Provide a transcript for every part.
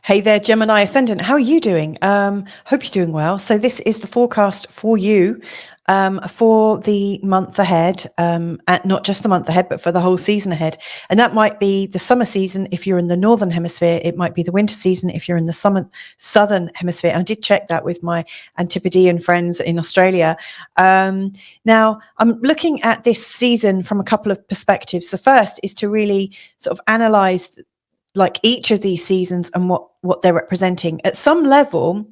Hey there, Gemini Ascendant. How are you doing? Hope you're doing well. So this is the forecast for you for the month ahead, and not just the month ahead, but for the whole season ahead. And that might be the summer season if you're in the northern hemisphere. It might be the winter season if you're in the southern hemisphere. And I did check that with my Antipodean friends in Australia. Now, I'm looking at this season from a couple of perspectives. The first is to really sort of analyze like each of these seasons and what they're representing. At some level,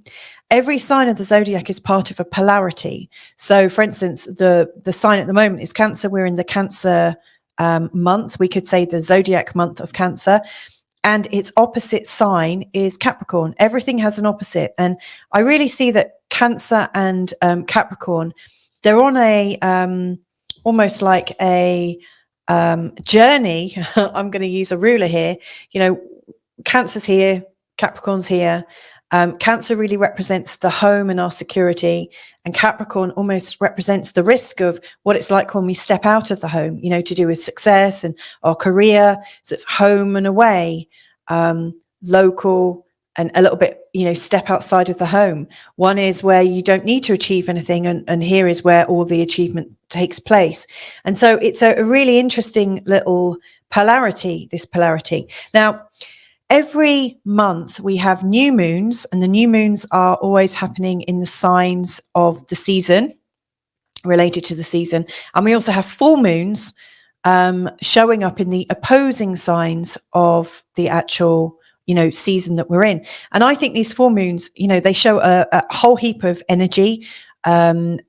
every sign of the zodiac is part of a polarity. So for instance, the sign at the moment is Cancer. We're in the Cancer month. We could say the zodiac month of Cancer, and its opposite sign is Capricorn. Everything has an opposite, and I really see that Cancer and Capricorn, they're on a almost like a journey. I'm going to use a ruler here. You know, Cancer's here, Capricorn's here. Cancer really represents the home and our security, and Capricorn almost represents the risk of what it's like when we step out of the home, you know, to do with success and our career. So it's home and away, local, and a little bit, you know, step outside of the home. One is where you don't need to achieve anything, and here is where all the achievement takes place. And so it's a really interesting little polarity, this polarity. Now, every month we have new moons, and the new moons are always happening in the signs of the season, related to the season. And we also have full moons showing up in the opposing signs of the actual, you know, season that we're in. And I think these full moons, you know, they show a whole heap of energy.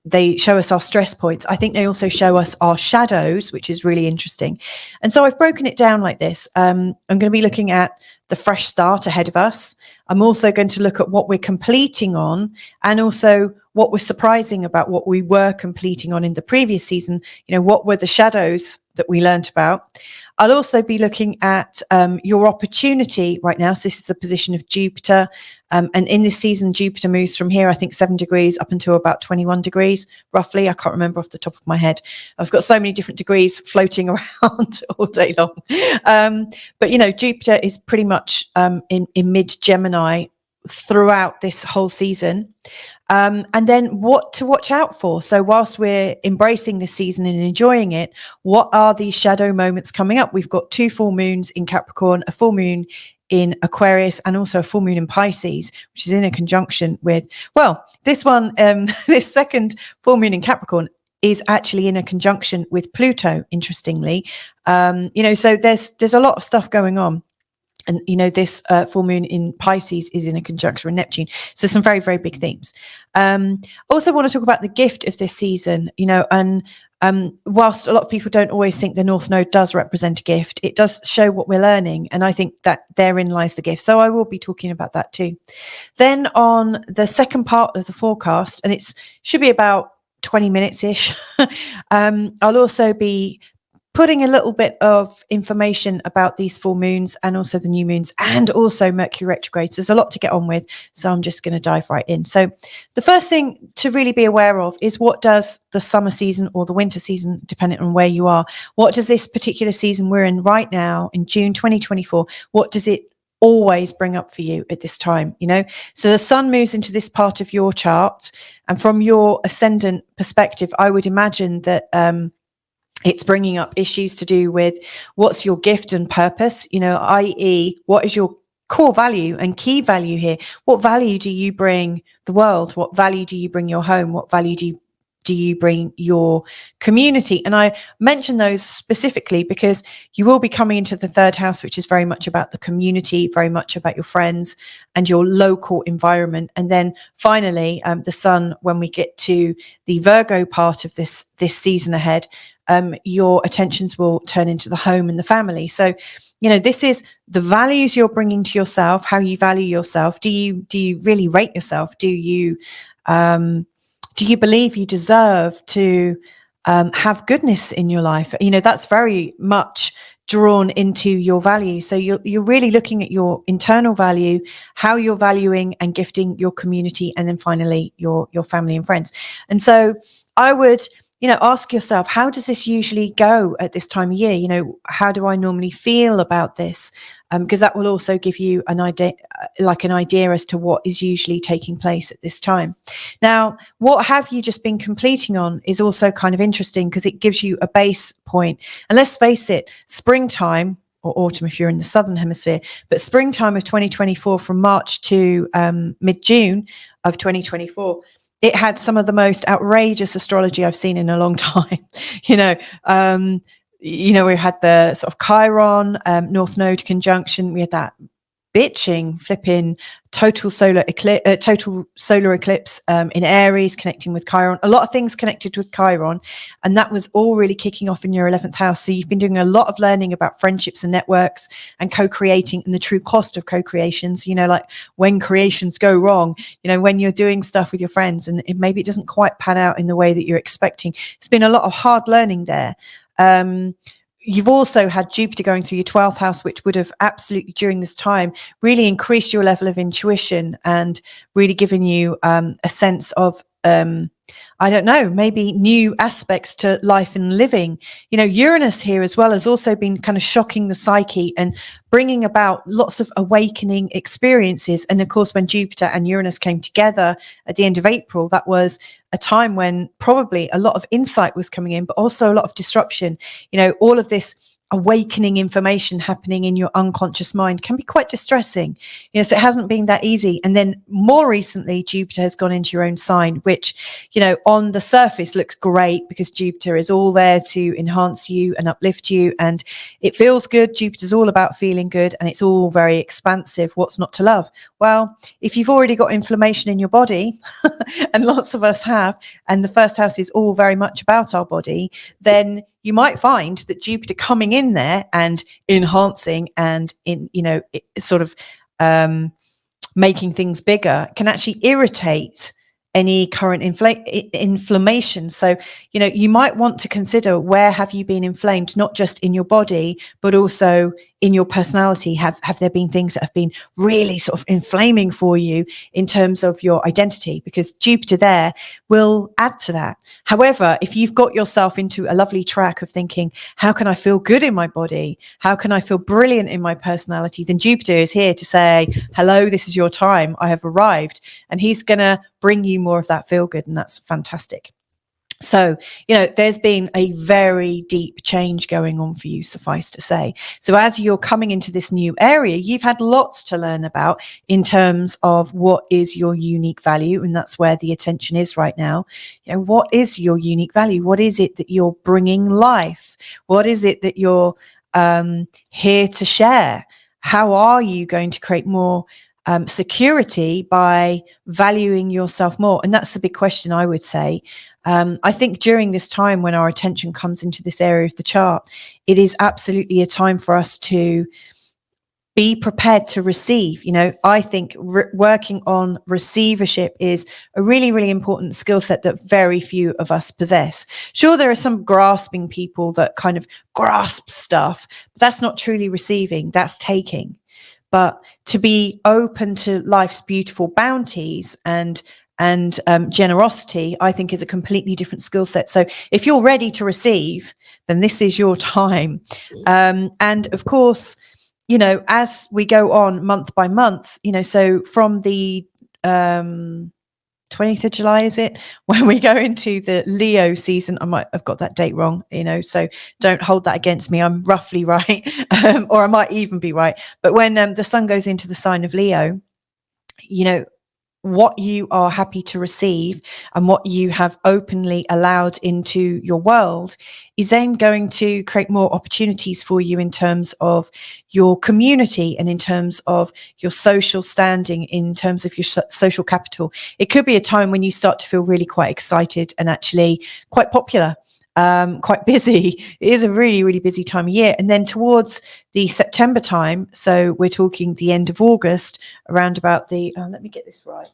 They show us our stress points. I think they also show us our shadows, which is really interesting. And so I've broken it down like this. I'm going to be looking at the fresh start ahead of us. I'm also going to look at what we're completing on, and also what was surprising about what we were completing on in the previous season. You know, what were the shadows that we learned about? I'll also be looking at your opportunity right now. So this is the position of Jupiter. And in this season, Jupiter moves from here, I think 7 degrees up until about 21 degrees, roughly. I can't remember off the top of my head. I've got so many different degrees floating around all day long. But, you know, Jupiter is pretty much in mid-Gemini throughout this whole season. And then what to watch out for. So whilst we're embracing this season and enjoying it, what are these shadow moments coming up? We've got 2 full moons in Capricorn, a full moon in Aquarius, and also a full moon in Pisces, which is in a conjunction with, well, this one, this second full moon in Capricorn is actually in a conjunction with Pluto, interestingly. You know, so there's a lot of stuff going on. And, you know, this full moon in Pisces is in a conjunction with Neptune. So some very, very big themes. Also want to talk about the gift of this season, you know, and whilst a lot of people don't always think the North Node does represent a gift, it does show what we're learning. And I think that therein lies the gift. So I will be talking about that too. Then on the second part of the forecast, and it should be about 20 minutes-ish, I'll also be putting a little bit of information about these full moons and also the new moons, and also Mercury retrograde. So there's a lot to get on with, so I'm just going to dive right in. So the first thing to really be aware of is, what does the summer season or the winter season, depending on where you are, what does this particular season we're in right now in June 2024, what does it always bring up for you at this time? You know, so the sun moves into this part of your chart, and from your ascendant perspective, I would imagine that it's bringing up issues to do with what's your gift and purpose, you know, i.e. what is your core value and key value here? What value do you bring the world? What value do you bring your home? What value do you bring your community? And I mention those specifically because you will be coming into the 3rd house, which is very much about the community, very much about your friends and your local environment. And then finally, the sun, when we get to the Virgo part of this season ahead, your attentions will turn into the home and the family. So, you know, this is the values you're bringing to yourself, how you value yourself. Do you really rate yourself? Do you believe you deserve to have goodness in your life? You know, that's very much drawn into your value. So you're really looking at your internal value, how you're valuing and gifting your community, and then finally your family and friends. And so I would ask yourself, how does this usually go at this time of year? How do I normally feel about this? Because that will also give you an idea as to what is usually taking place at this time. Now, what have you just been completing on is also kind of interesting, because it gives you a base point. And let's face it, springtime, or autumn if you're in the southern hemisphere, but springtime of 2024, from March to mid-June of 2024, it had some of the most outrageous astrology I've seen in a long time. We had the sort of Chiron North Node conjunction. We had that flipping total solar eclipse in Aries, connecting with Chiron. A lot of things connected with Chiron, and that was all really kicking off in your 11th house. So you've been doing a lot of learning about friendships and networks and co-creating, and the true cost of co-creations, like when creations go wrong, when you're doing stuff with your friends and maybe it doesn't quite pan out in the way that you're expecting. It's been a lot of hard learning there. You've also had Jupiter going through your 12th house, which would have absolutely, during this time, really increased your level of intuition and really given you a sense of, maybe new aspects to life and living. Uranus here as well has also been kind of shocking the psyche and bringing about lots of awakening experiences. And of course, when Jupiter and Uranus came together at the end of April, that was a time when probably a lot of insight was coming in, but also a lot of disruption. All of this awakening information happening in your unconscious mind can be quite distressing. So it hasn't been that easy. And then more recently, Jupiter has gone into your own sign, which, on the surface looks great, because Jupiter is all there to enhance you and uplift you. And it feels good. Jupiter's all about feeling good, and it's all very expansive. What's not to love? Well, if you've already got inflammation in your body, and lots of us have, and the first house is all very much about our body, then you might find that Jupiter coming in there and enhancing and making things bigger can actually irritate any current inflammation. So, you might want to consider, where have you been inflamed, not just in your body, but also in your personality. Have there been things that have been really sort of inflaming for you in terms of your identity? Because Jupiter there will add to that. However, if you've got yourself into a lovely track of thinking, how can I feel good in my body? How can I feel brilliant in my personality? Then Jupiter is here to say, hello, this is your time. I have arrived. And he's going to bring you more of that feel good. And that's fantastic. So, there's been a very deep change going on for you, suffice to say. So as you're coming into this new area, you've had lots to learn about in terms of what is your unique value. And that's where the attention is right now. What is your unique value? What is it that you're bringing life? What is it that you're here to share? How are you going to create more security by valuing yourself more? And that's the big question, I would say. I think during this time when our attention comes into this area of the chart, it is absolutely a time for us to be prepared to receive. I think working on receivership is a really, really important skill set that very few of us possess. Sure, there are some grasping people that kind of grasp stuff, but that's not truly receiving, that's taking. But to be open to life's beautiful bounties and generosity, I think, is a completely different skill set. So if you're ready to receive, then this is your time. And of course, as we go on month by month, so from the 20th of July, is it, when we go into the Leo season? I might have got that date wrong, so don't hold that against me. I'm roughly right, or I might even be right. But when the sun goes into the sign of Leo, what you are happy to receive and what you have openly allowed into your world is then going to create more opportunities for you in terms of your community and in terms of your social standing, in terms of your social capital. It could be a time when you start to feel really quite excited and actually quite popular. Quite busy. It is a really, really busy time of year. And then towards the September time, so we're talking the end of August, around about the, let me get this right,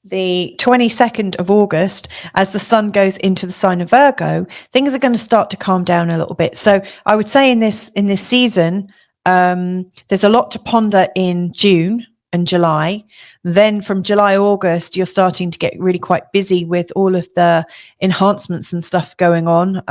the 22nd of August, as the sun goes into the sign of Virgo, things are going to start to calm down a little bit. So I would say in this season, there's a lot to ponder in June. and July. Then from July, August, you're starting to get really quite busy with all of the enhancements and stuff going on.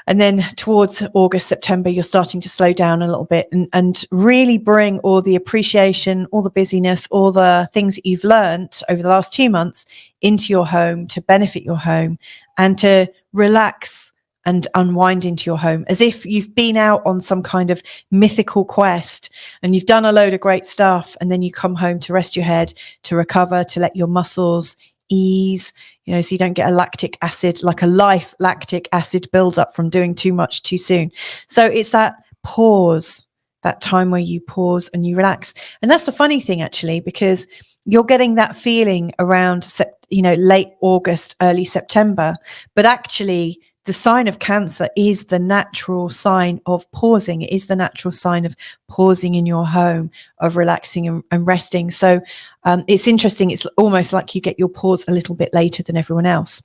And then towards August, September, you're starting to slow down a little bit and really bring all the appreciation, all the busyness, all the things that you've learned over the last 2 months into your home to benefit your home and to relax and unwind into your home, as if you've been out on some kind of mythical quest and you've done a load of great stuff, and then you come home to rest your head, to recover, to let your muscles ease, so you don't get a lactic acid, like a life lactic acid buildup from doing too much too soon. So it's that pause, that time where you pause and you relax. And that's the funny thing, actually, because you're getting that feeling around, late August, early September, but actually the sign of Cancer is the natural sign of pausing. It is the natural sign of pausing in your home, of relaxing and resting. So it's interesting. It's almost like you get your pause a little bit later than everyone else.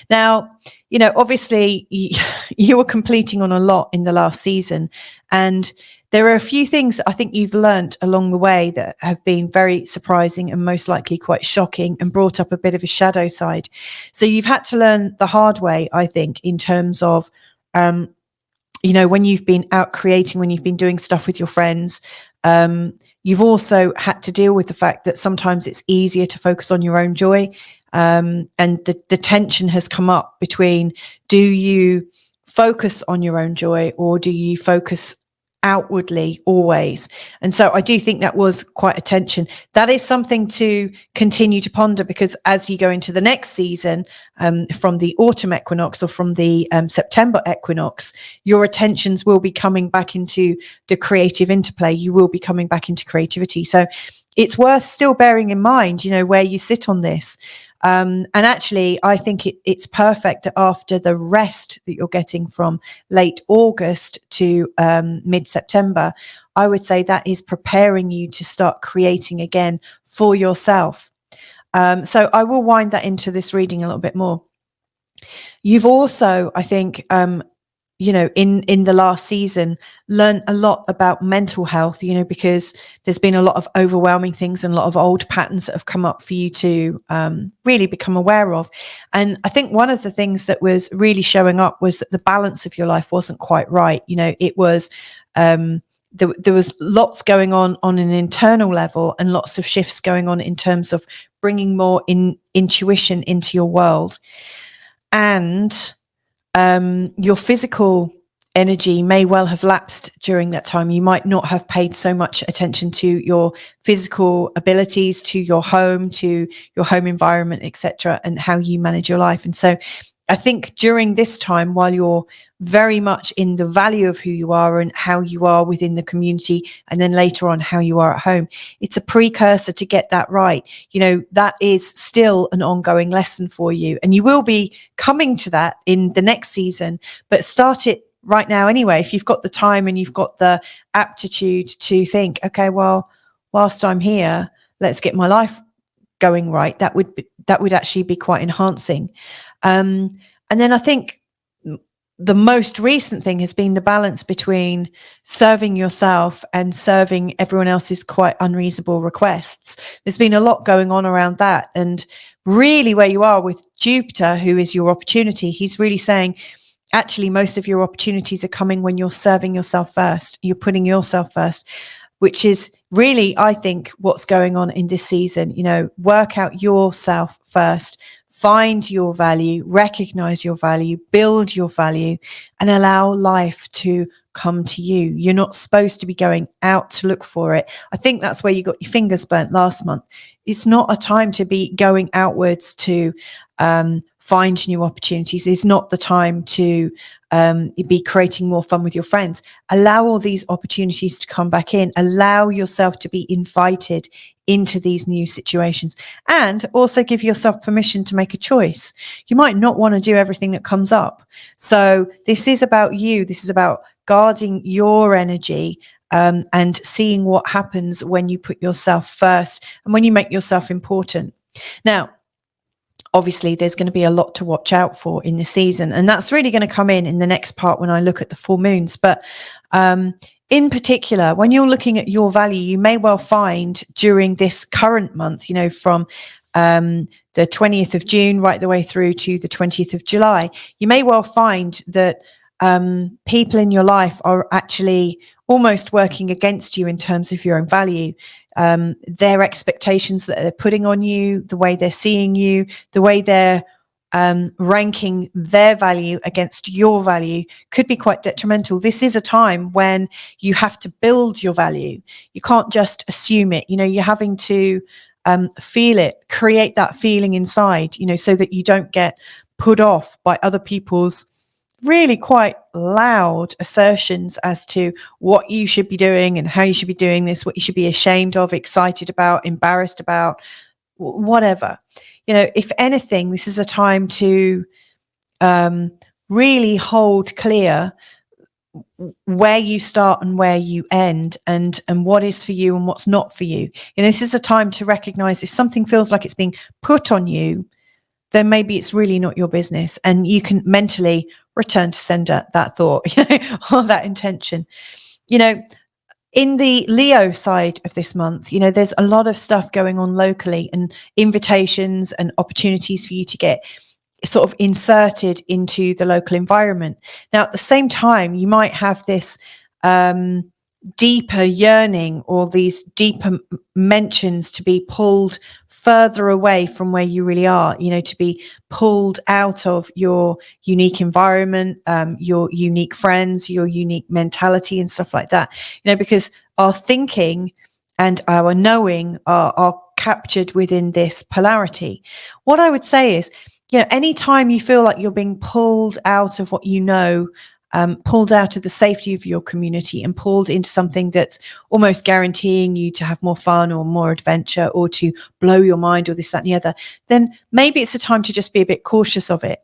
Now, obviously you were completing on a lot in the last season, and there are a few things I think you've learnt along the way that have been very surprising and most likely quite shocking and brought up a bit of a shadow side. So you've had to learn the hard way, I think, in terms of, when you've been out creating, when you've been doing stuff with your friends, you've also had to deal with the fact that sometimes it's easier to focus on your own joy. And the tension has come up between, do you focus on your own joy or do you focus outwardly always? And so I do think that was quite a tension. That is something to continue to ponder, because as you go into the next season, from the autumn equinox or from the September equinox, your attentions will be coming back into the creative interplay. You will be coming back into creativity. So it's worth still bearing in mind, where you sit on this. And actually, I think it's perfect that after the rest that you're getting from late August to mid-September, I would say that is preparing you to start creating again for yourself. So I will wind that into this reading a little bit more. You've also, I think, in the last season, learn a lot about mental health, because there's been a lot of overwhelming things and a lot of old patterns that have come up for you to really become aware of. And I think one of the things that was really showing up was that the balance of your life wasn't quite right. It was, there was lots going on an internal level and lots of shifts going on in terms of bringing more intuition into your world. And your physical energy may well have lapsed during that time. You might not have paid so much attention to your physical abilities, to your home environment, etc., and how you manage your life. And so I think during this time, while you're very much in the value of who you are and how you are within the community, and then later on how you are at home, it's a precursor to get that right. That is still an ongoing lesson for you, and you will be coming to that in the next season, but start it right now anyway. If you've got the time and you've got the aptitude to think, okay, well, whilst I'm here, let's get my life going right. That would actually be quite enhancing. And then I think the most recent thing has been the balance between serving yourself and serving everyone else's quite unreasonable requests. There's been a lot going on around that. And really where you are with Jupiter, who is your opportunity, he's really saying, actually, most of your opportunities are coming when you're serving yourself first. You're putting yourself first, which is really, I think, what's going on in this season. Work out yourself first. Find your value, recognize your value, build your value, and allow life to come to you. You're not supposed to be going out to look for it. I think that's where you got your fingers burnt last month. It's not a time to be going outwards to find new opportunities. It's not the time to be creating more fun with your friends. Allow all these opportunities to come back in. Allow yourself to be invited into these new situations, and also give yourself permission to make a choice. You might not want to do everything that comes up. So this is about you. This is about guarding your energy and seeing what happens when you put yourself first and when you make yourself important. Now, obviously, there's going to be a lot to watch out for in the season, and that's really going to come in the next part when I look at the full moons. But in particular, when you're looking at your value, you may well find during this current month, from the 20th of June right the way through to the 20th of July, you may well find that people in your life are actually almost working against you in terms of your own value. Their expectations that they're putting on you, the way they're seeing you, the way they're ranking their value against your value could be quite detrimental. This is a time when you have to build your value. You can't just assume it. You're having to feel it, create that feeling inside, so that you don't get put off by other people's really quite loud assertions as to what you should be doing and how you should be doing this, what you should be ashamed of, excited about, embarrassed about, whatever. If anything, this is a time to really hold clear where you start and where you end, and what is for you and what's not for you. This is a time to recognize if something feels like it's being put on you, then maybe it's really not your business, and you can mentally return to sender that thought, or that intention. In the Leo side of this month, there's a lot of stuff going on locally, and invitations and opportunities for you to get sort of inserted into the local environment. Now, at the same time, you might have this deeper yearning, or these deeper mentions to be pulled further away from where you really are, to be pulled out of your unique environment, your unique friends, your unique mentality and stuff like that, because our thinking and our knowing are captured within this polarity. What I would say is, anytime you feel like you're being pulled out of what you know, pulled out of the safety of your community and pulled into something that's almost guaranteeing you to have more fun or more adventure or to blow your mind or this, that, and the other, then maybe it's a time to just be a bit cautious of it.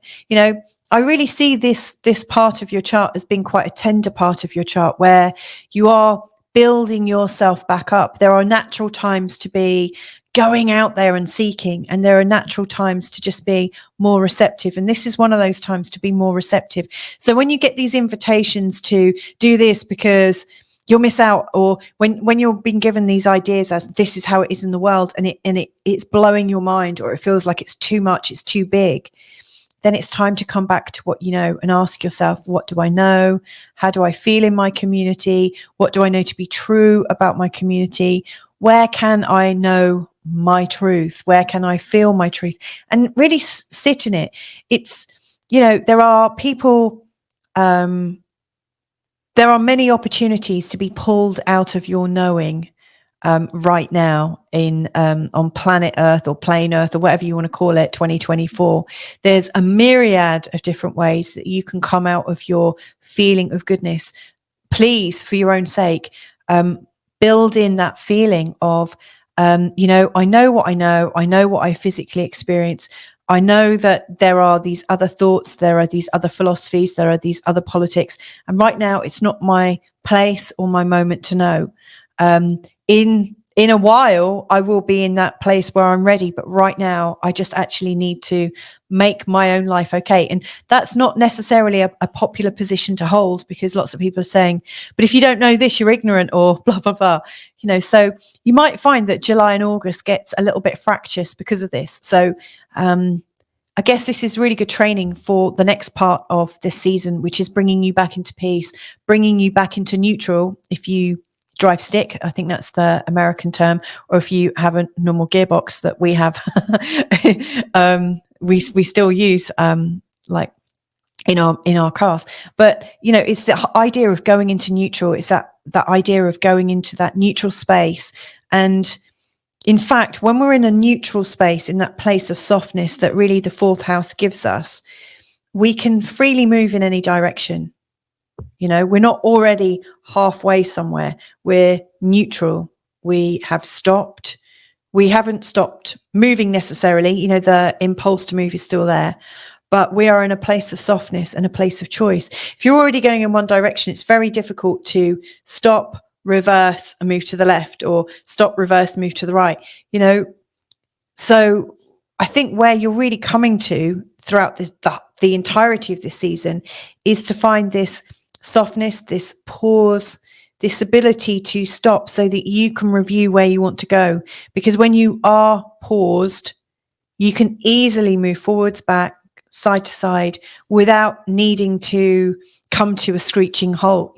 I really see this part of your chart as being quite a tender part of your chart, where you are building yourself back up. There are natural times to be going out there and seeking, and there are natural times to just be more receptive, and this is one of those times to be more receptive. So when you get these invitations to do this because you'll miss out, or when you're being given these ideas as this is how it is in the world, and it's blowing your mind, or it feels like it's too much, it's too big, then it's time to come back to what you know and ask yourself, what do I know? How do I feel in my community? What do I know to be true about my community? Where can I know my truth? Where can I feel my truth? And really sit in it. It's, there are people, there are many opportunities to be pulled out of your knowing right now on planet Earth or plane Earth or whatever you want to call it, 2024. There's a myriad of different ways that you can come out of your feeling of goodness. Please, for your own sake, build in that feeling of, I know what I know. I know what I physically experience. I know that there are these other thoughts, there are these other philosophies, there are these other politics. And right now, it's not my place or my moment to know. In a while, I will be in that place where I'm ready. But right now, I just actually need to make my own life okay. And that's not necessarily a popular position to hold, because lots of people are saying, but if you don't know this, you're ignorant, or blah, blah, blah. So you might find that July and August gets a little bit fractious because of this. So I guess this is really good training for the next part of this season, which is bringing you back into peace, bringing you back into neutral. If you drive stick, I think that's the American term, or if you have a normal gearbox that we have, we still use like in our cars. But it's the idea of going into neutral. It's that idea of going into that neutral space. And in fact, when we're in a neutral space, in that place of softness that really the fourth house gives us, we can freely move in any direction. We're not already halfway somewhere. We're neutral. We have stopped. We haven't stopped moving necessarily. The impulse to move is still there, but we are in a place of softness and a place of choice. If you're already going in one direction, it's very difficult to stop, reverse, and move to the left, or stop, reverse, move to the right. So I think where you're really coming to throughout the entirety of this season is to find this softness, this pause, this ability to stop so that you can review where you want to go. Because when you are paused, you can easily move forwards, back, side to side without needing to come to a screeching halt.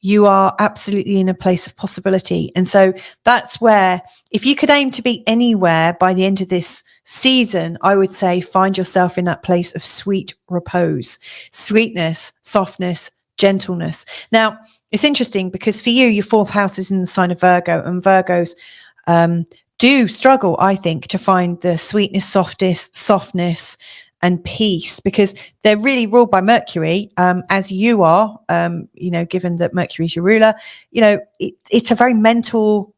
You are absolutely in a place of possibility. And so that's where, if you could aim to be anywhere by the end of this season, I would say find yourself in that place of sweet repose, sweetness, softness, gentleness. Now, it's interesting because for you, your 4th house is in the sign of Virgo, and Virgos do struggle, I think, to find the sweetness, softness, and peace, because they're really ruled by Mercury, as you are, given that Mercury is your ruler. It's a very mental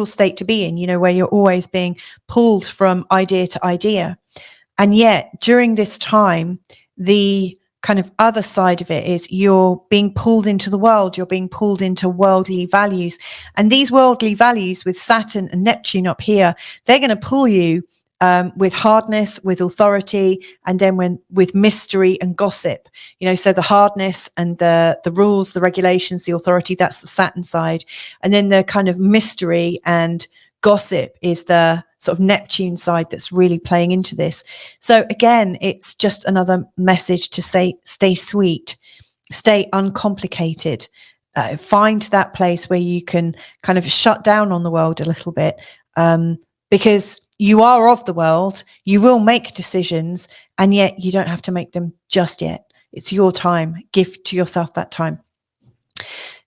state to be in, where you're always being pulled from idea to idea. And yet during this time, the kind of other side of it is you're being pulled into the world, you're being pulled into worldly values. And these worldly values with Saturn and Neptune up here, they're going to pull you with hardness, with authority, and then with mystery and gossip. So the hardness and the rules, the regulations, the authority, that's the Saturn side. And then the kind of mystery and gossip is the sort of Neptune side that's really playing into this. So again, it's just another message to say, stay sweet, stay uncomplicated, find that place where you can kind of shut down on the world a little bit, because you are of the world, you will make decisions, and yet you don't have to make them just yet. It's your time. Give to yourself that time.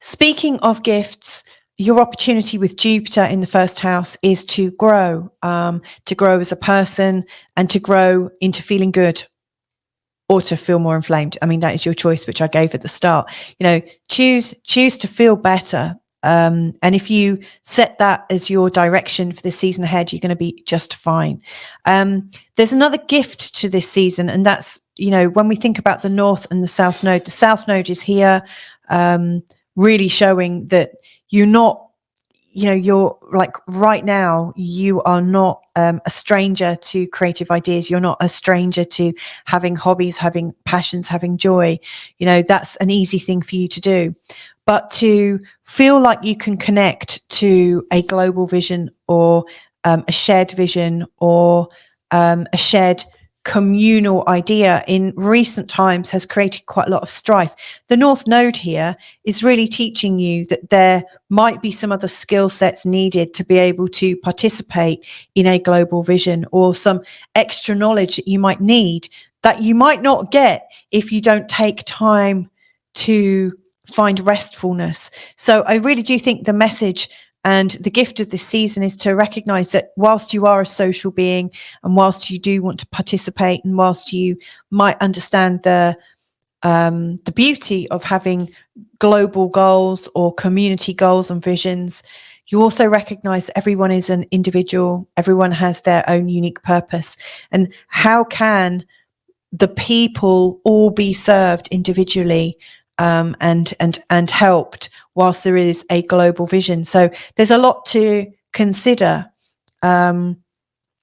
Speaking of gifts, your opportunity with Jupiter in the 1st house is to grow as a person and to grow into feeling good or to feel more inflamed. I mean, that is your choice, which I gave at the start. Choose to feel better. And if you set that as your direction for the season ahead, you're going to be just fine. There's another gift to this season, and that's, when we think about the North and the South Node, the South Node is here, really showing that you're not, you're like right now, you are not a stranger to creative ideas. You're not a stranger to having hobbies, having passions, having joy. That's an easy thing for you to do. But to feel like you can connect to a global vision or a shared vision or a shared communal idea in recent times has created quite a lot of strife. The North Node here is really teaching you that there might be some other skill sets needed to be able to participate in a global vision, or some extra knowledge that you might need that you might not get if you don't take time to find restfulness. So I really do think the message and the gift of this season is to recognize that whilst you are a social being, and whilst you do want to participate, and whilst you might understand the beauty of having global goals or community goals and visions, you also recognize that everyone is an individual, everyone has their own unique purpose. And how can the people all be served individually and helped whilst there is a global vision? So there's a lot to consider, a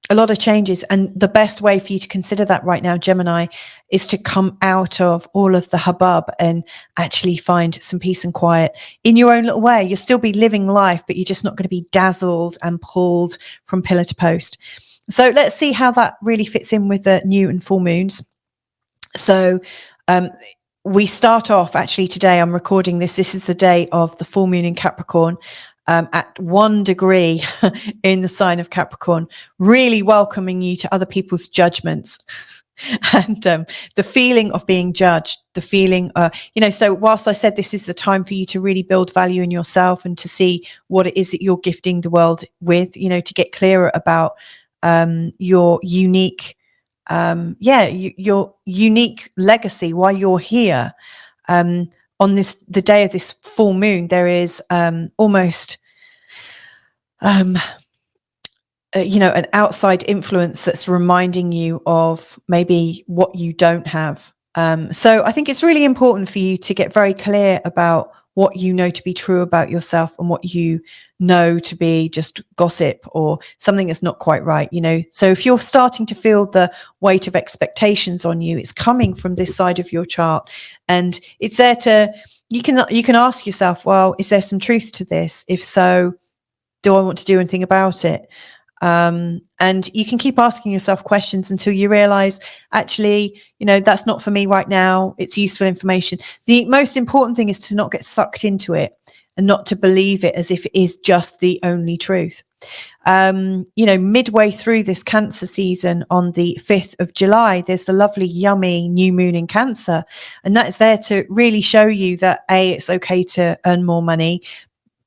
lot of changes, and the best way for you to consider that right now, Gemini, is to come out of all of the hubbub and actually find some peace and quiet in your own little way. You'll still be living life, but you're just not going to be dazzled and pulled from pillar to post. So let's see how that really fits in with the new and full moons. So we start off, actually today, I'm recording this is the day of the full moon in Capricorn, at 1 degree in the sign of Capricorn, really welcoming you to other people's judgments. And the feeling of being judged, the feeling, so whilst I said this is the time for you to really build value in yourself and to see what it is that you're gifting the world with, to get clearer about your unique your unique legacy, why you're here. On the day of this full moon, there is almost an outside influence that's reminding you of maybe what you don't have. So I think it's really important for you to get very clear about what you know to be true about yourself and what you know to be just gossip or something that's not quite right, So if you're starting to feel the weight of expectations on you, it's coming from this side of your chart, and it's there to you can ask yourself, well, is there some truth to this? If so, do I want to do anything about it? And you can keep asking yourself questions until you realize, actually, that's not for me right now. It's useful information. The most important thing is to not get sucked into it and not to believe it as if it is just the only truth. Midway through this Cancer season on the 5th of July, there's the lovely, yummy new moon in Cancer. And that is there to really show you that A, it's okay to earn more money,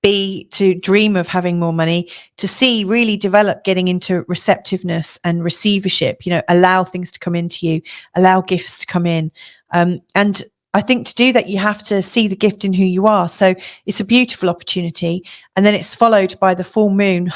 B, to dream of having more money, to C, really develop getting into receptiveness and receivership, allow things to come into you, allow gifts to come in. And I think to do that, you have to see the gift in who you are. So it's a beautiful opportunity. And then it's followed by the full moon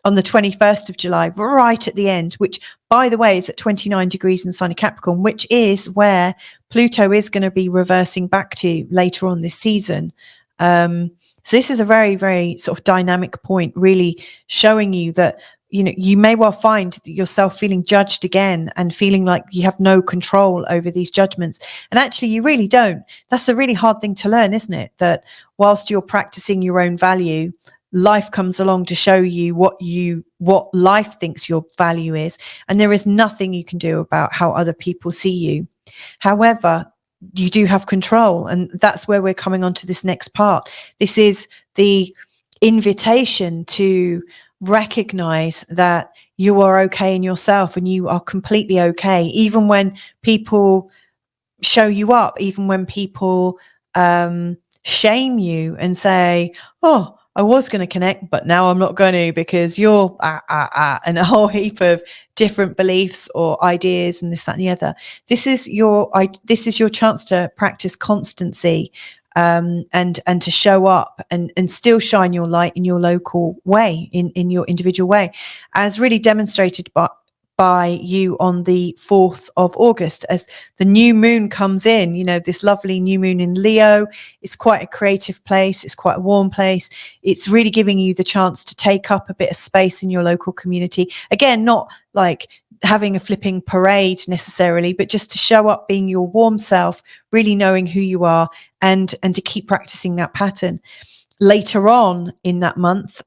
on the 21st of July, right at the end, which, by the way, is at 29 degrees in the sign of Capricorn, which is where Pluto is going to be reversing back to later on this season. So this is a very, very sort of dynamic point, really showing you that, you may well find yourself feeling judged again and feeling like you have no control over these judgments. And actually, you really don't. That's a really hard thing to learn, isn't it? That whilst you're practicing your own value, life comes along to show you what life thinks your value is. And there is nothing you can do about how other people see you. However, you do have control. And that's where we're coming on to this next part. This is the invitation to recognize that you are okay in yourself and you are completely okay, even when people show you up, even when people shame you and say, oh, I was going to connect, but now I'm not going to because you're and a whole heap of different beliefs or ideas and this, that, and the other. This is your chance to practice constancy, and to show up and still shine your light in your local way, in your individual way, as really demonstrated by you on the 4th of August as the new moon comes in. This lovely new moon in Leo. It's quite a creative place. It's quite a warm place. It's really giving you the chance to take up a bit of space in your local community. Again, not like having a flipping parade necessarily, but just to show up being your warm self, really knowing who you are, and to keep practicing that pattern. Later on in that month,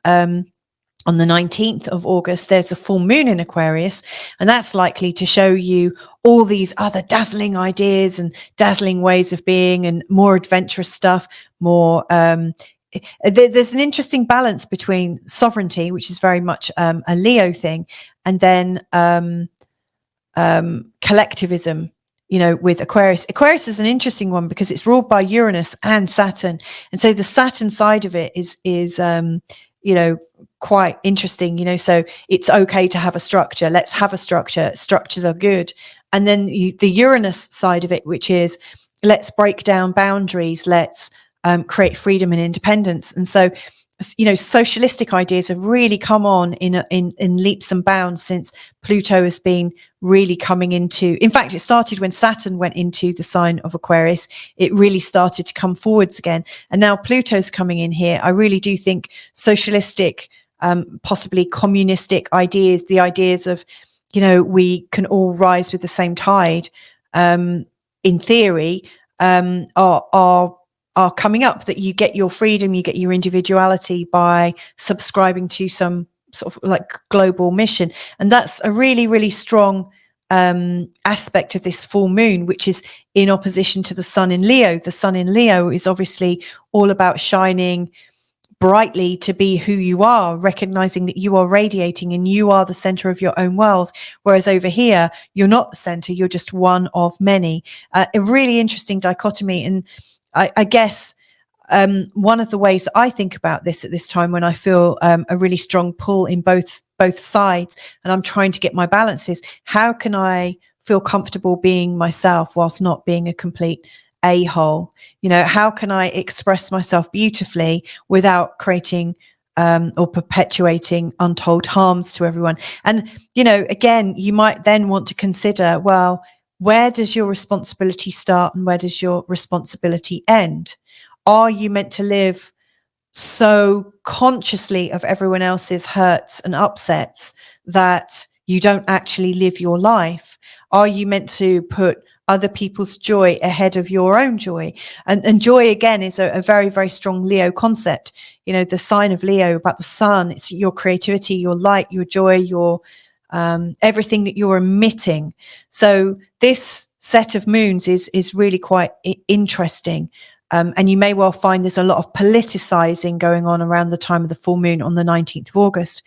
on the 19th of August, there's a full moon in Aquarius, and that's likely to show you all these other dazzling ideas and dazzling ways of being and more adventurous stuff, more there's an interesting balance between sovereignty, which is very much a Leo thing, and then collectivism, with Aquarius. Aquarius is an interesting one because it's ruled by Uranus and Saturn. And so the Saturn side of it is quite interesting, so it's okay to have a structure. Let's have a structure. Structures are good. And then the Uranus side of it, which is let's break down boundaries. Let's create freedom and independence. And so, socialistic ideas have really come on in leaps and bounds since Pluto has been really coming into. In fact, it started when Saturn went into the sign of Aquarius. It really started to come forwards again, and now Pluto's coming in here. I really do think socialistic, possibly communistic ideas, the ideas of, we can all rise with the same tide, in theory, are coming up, that you get your freedom, you get your individuality by subscribing to some sort of like global mission. And that's a really, really strong aspect of this full moon, which is in opposition to the sun in Leo. The sun in Leo is obviously all about shining brightly to be who you are, recognizing that you are radiating and you are the center of your own world. Whereas over here, you're not the center, you're just one of many. A really interesting dichotomy. And I guess one of the ways that I think about this at this time, when I feel a really strong pull in both sides, and I'm trying to get my balance, is how can I feel comfortable being myself whilst not being a complete a-hole? How can I express myself beautifully without creating or perpetuating untold harms to everyone? And, again, you might then want to consider, well, where does your responsibility start and where does your responsibility end? Are you meant to live so consciously of everyone else's hurts and upsets that you don't actually live your life? Are you meant to put other people's joy ahead of your own joy. And joy, again, is a very, very strong Leo concept. You know, the sign of Leo, about the sun, it's your creativity, your light, your joy, your everything that you're emitting. So this set of moons is really quite interesting. And you may well find there's a lot of politicizing going on around the time of the full moon on the 19th of August.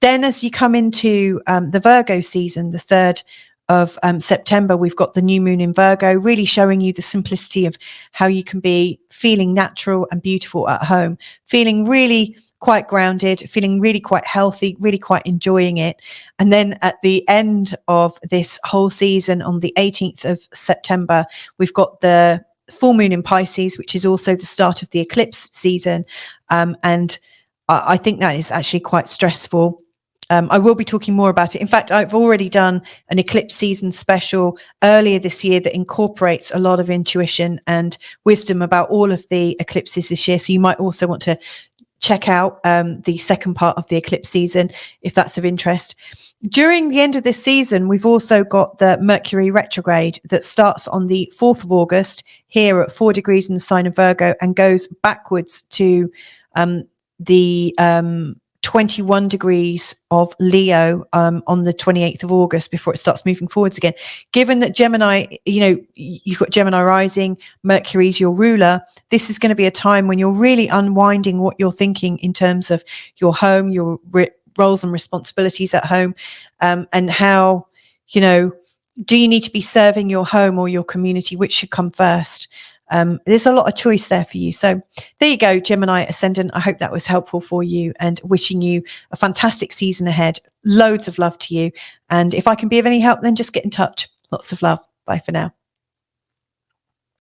Then as you come into the Virgo season, the 3rd of September, we've got the new moon in Virgo, really showing you the simplicity of how you can be feeling natural and beautiful at home, feeling really quite grounded, feeling really quite healthy, really quite enjoying it. And then at the end of this whole season, on the 18th of September, we've got the full moon in Pisces, which is also the start of the eclipse season. And I think that is actually quite stressful. I will be talking more about it. In fact, I've already done an eclipse season special earlier this year that incorporates a lot of intuition and wisdom about all of the eclipses this year. So you might also want to check out the second part of the eclipse season if that's of interest. During the end of this season, we've also got the Mercury retrograde that starts on the 4th of August here at 4 degrees in the sign of Virgo and goes backwards to the 21 degrees of Leo on the 28th of August before it starts moving forwards again. Given that Gemini, you know, you've got Gemini rising, Mercury's your ruler, this is going to be a time when you're really unwinding what you're thinking in terms of your home, your roles and responsibilities at home, and how, you know, do you need to be serving your home or your community? Which should come first? There's a lot of choice there for you. So there you go, Gemini Ascendant. I hope that was helpful for you, and wishing you a fantastic season ahead. Loads of love to you. And if I can be of any help, then just get in touch. Lots of love. Bye for now.